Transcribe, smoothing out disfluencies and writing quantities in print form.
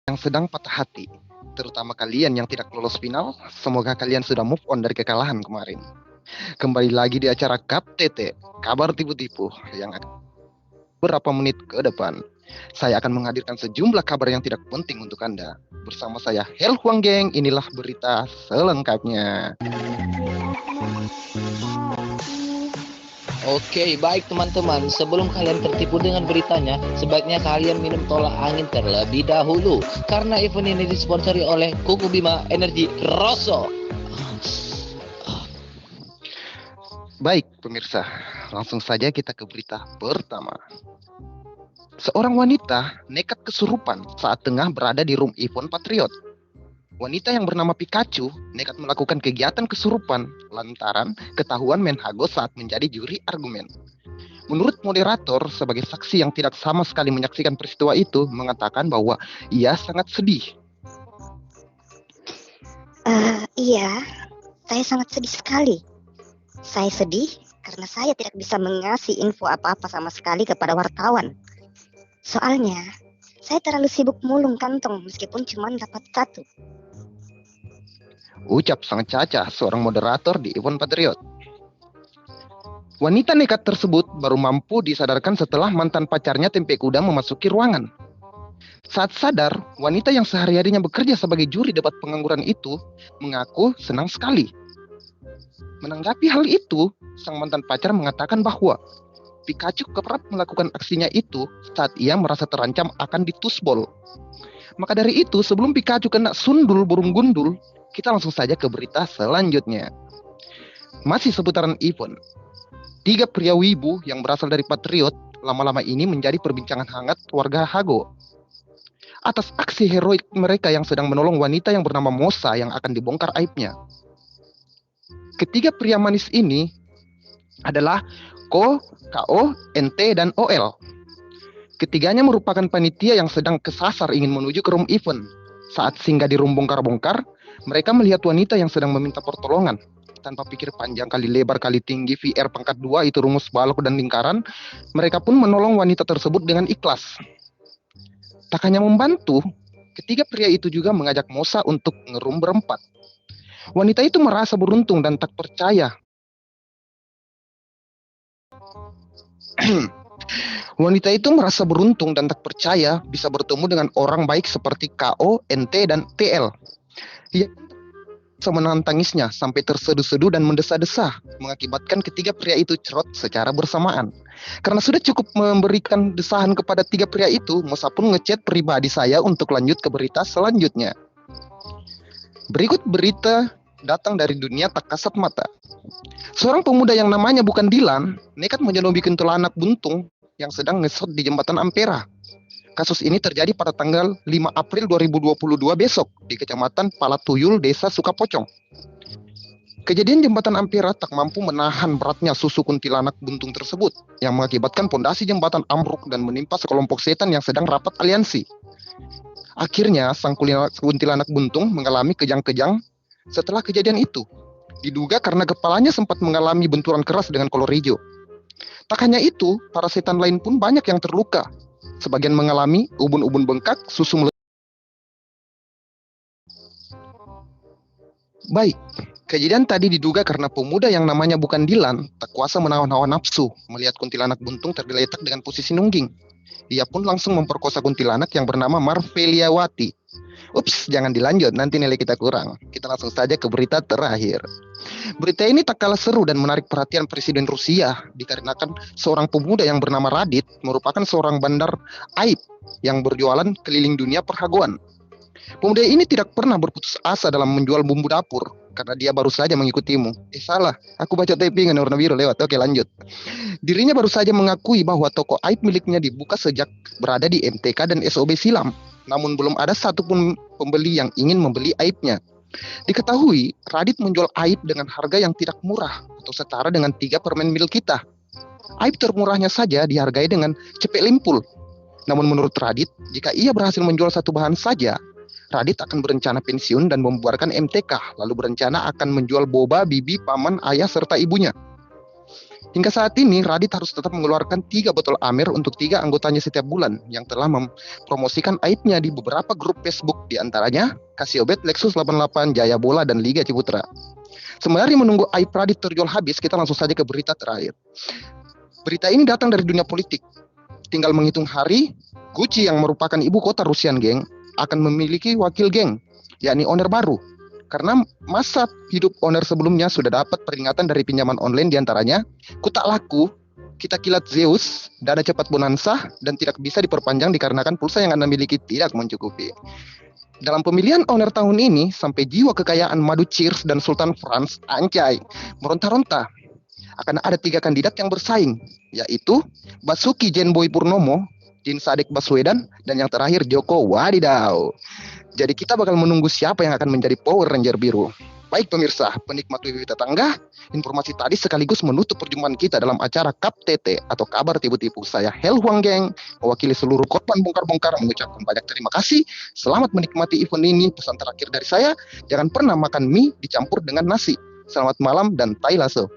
yang sedang patah hati, terutama kalian yang tidak lolos final. Semoga kalian sudah move on dari kekalahan kemarin. Kembali lagi di acara Kap TT, kabar tipu-tipu yang akan beberapa menit ke depan. Saya akan menghadirkan sejumlah kabar yang tidak penting untuk Anda. Bersama saya Hel Huang Geng, inilah berita selengkapnya. Oke, baik teman-teman. Sebelum kalian tertipu dengan beritanya, sebaiknya kalian minum tolak angin terlebih dahulu. Karena event ini disponsori oleh Kuku Bima Energi Rosso. Baik pemirsa, langsung saja kita ke berita pertama. Seorang wanita nekat kesurupan saat tengah berada di room event Patriot. Wanita yang bernama Pikachu nekat melakukan kegiatan kesurupan lantaran ketahuan Menhago saat menjadi juri argumen. Menurut moderator, sebagai saksi yang tidak sama sekali menyaksikan peristiwa itu, mengatakan bahwa ia sangat sedih. Iya, saya sangat sedih sekali. Saya sedih karena saya tidak bisa mengasih info apa-apa sama sekali kepada wartawan. Soalnya, saya terlalu sibuk mulung kantong meskipun cuma dapat satu. Ucap sang Caca, seorang moderator di event Patriot. Wanita nekat tersebut baru mampu disadarkan setelah mantan pacarnya Tempe Kuda memasuki ruangan. Saat sadar, wanita yang sehari-harinya bekerja sebagai juri debat pengangguran itu mengaku senang sekali. Menanggapi hal itu, sang mantan pacar mengatakan bahwa Pikachu kerap melakukan aksinya itu saat ia merasa terancam akan ditusbol. Maka dari itu, sebelum Pikachu kena sundul burung gundul, kita langsung saja ke berita selanjutnya. Masih seputaran event. 3 pria wibu yang berasal dari Patriot lama-lama ini menjadi perbincangan hangat warga Hago. Atas aksi heroik mereka yang sedang menolong wanita yang bernama Mosa yang akan dibongkar aibnya. Ketiga pria manis ini adalah Ko, KO, NT, dan OL. Ketiganya merupakan panitia yang sedang kesasar ingin menuju ke room event. Saat singgah di room bongkar-bongkar, mereka melihat wanita yang sedang meminta pertolongan. Tanpa pikir panjang kali lebar kali tinggi VR pangkat 2 itu rumus balok dan lingkaran, mereka pun menolong wanita tersebut dengan ikhlas. Tak hanya membantu, ketiga pria itu juga mengajak Mosa untuk ngerum berempat. Wanita itu merasa beruntung dan tak percaya. Wanita itu merasa beruntung dan tak percaya bisa bertemu dengan orang baik seperti KO, NT, dan TL. Ia bisa menahan tangisnya sampai terseduh-seduh dan mendesah-desah, mengakibatkan ketiga pria itu cerot secara bersamaan. Karena sudah cukup memberikan desahan kepada 3 pria itu, Mosa pun ngechat pribadi saya untuk lanjut ke berita selanjutnya. Berikut berita datang dari dunia tak kasat mata. Seorang pemuda yang namanya bukan Dilan nekat menyelobi kentul anak buntung yang sedang ngesot di jembatan Ampera. Kasus ini terjadi pada tanggal 5 April 2022 besok di Kecamatan Palatuyul, Desa Sukapocong. Kejadian jembatan Ampera tak mampu menahan beratnya susu kuntilanak buntung tersebut yang mengakibatkan pondasi jembatan ambruk dan menimpa sekelompok setan yang sedang rapat aliansi. Akhirnya sang kuntilanak buntung mengalami kejang-kejang setelah kejadian itu. Diduga karena kepalanya sempat mengalami benturan keras dengan kolor hijau. Tak hanya itu, para setan lain pun banyak yang terluka. Sebagian mengalami ubun-ubun bengkak, susu meledak. Baik, kejadian tadi diduga karena pemuda yang namanya bukan Dilan tak kuasa menahan hawa nafsu melihat kuntilanak buntung tergeletak dengan posisi nungging. Dia pun langsung memperkosa kuntilanak yang bernama Marveliawati. Ups, jangan dilanjut, nanti nilai kita kurang. Kita langsung saja ke berita terakhir. Berita ini tak kalah seru dan menarik perhatian Presiden Rusia dikarenakan seorang pemuda yang bernama Radit merupakan seorang bandar aib yang berjualan keliling dunia perhagoan. Pemuda ini tidak pernah berputus asa dalam menjual bumbu dapur karena dia baru saja mengikutimu. Salah, aku baca tapingan warna biru lewat. Oke, lanjut. Dirinya baru saja mengakui bahwa toko aib miliknya dibuka sejak berada di MTK dan SOB silam. Namun belum ada satupun pembeli yang ingin membeli aibnya. Diketahui, Radit menjual aib dengan harga yang tidak murah atau setara dengan 3 permen mil kita. Aib termurahnya saja dihargai dengan cepek limpul. Namun menurut Radit, jika ia berhasil menjual satu bahan saja, Radit akan berencana pensiun dan membubarkan MTK, lalu berencana akan menjual boba, bibi, paman, ayah, serta ibunya. Hingga saat ini, Radit harus tetap mengeluarkan 3 botol Amer untuk 3 anggotanya setiap bulan yang telah mempromosikan aibnya di beberapa grup Facebook, di antaranya Casiobet, Lexus 88, Jaya Bola, dan Liga Ciputra. Sembari menunggu aib Radit terjual habis, kita langsung saja ke berita terakhir. Berita ini datang dari dunia politik. Tinggal menghitung hari, Gucci yang merupakan ibu kota Rusian geng akan memiliki wakil geng, yakni owner baru. Karena masa hidup owner sebelumnya sudah dapat peringatan dari pinjaman online diantaranya, Kutak Laku, Kita Kilat Zeus, Dana Cepat Bonanza, dan tidak bisa diperpanjang dikarenakan pulsa yang Anda miliki tidak mencukupi. Dalam pemilihan owner tahun ini, sampai jiwa kekayaan Madu Cheers dan Sultan Franz, anjay, meronta-ronta. Akan ada 3 kandidat yang bersaing, yaitu Basuki Jenboy Purnomo, Din Sadek Baswedan, dan yang terakhir Joko Wadidaw. Jadi kita bakal menunggu siapa yang akan menjadi Power Ranger biru. Baik pemirsa, penikmat WWW Tetangga, informasi tadi sekaligus menutup perjumpaan kita dalam acara Kap TT atau Kabar Tipu-Tipu. Saya Hel Huang Geng, mewakili seluruh korban bongkar-bongkar, mengucapkan banyak terima kasih. Selamat menikmati event ini. Pesan terakhir dari saya, jangan pernah makan mie dicampur dengan nasi. Selamat malam dan tai lasso.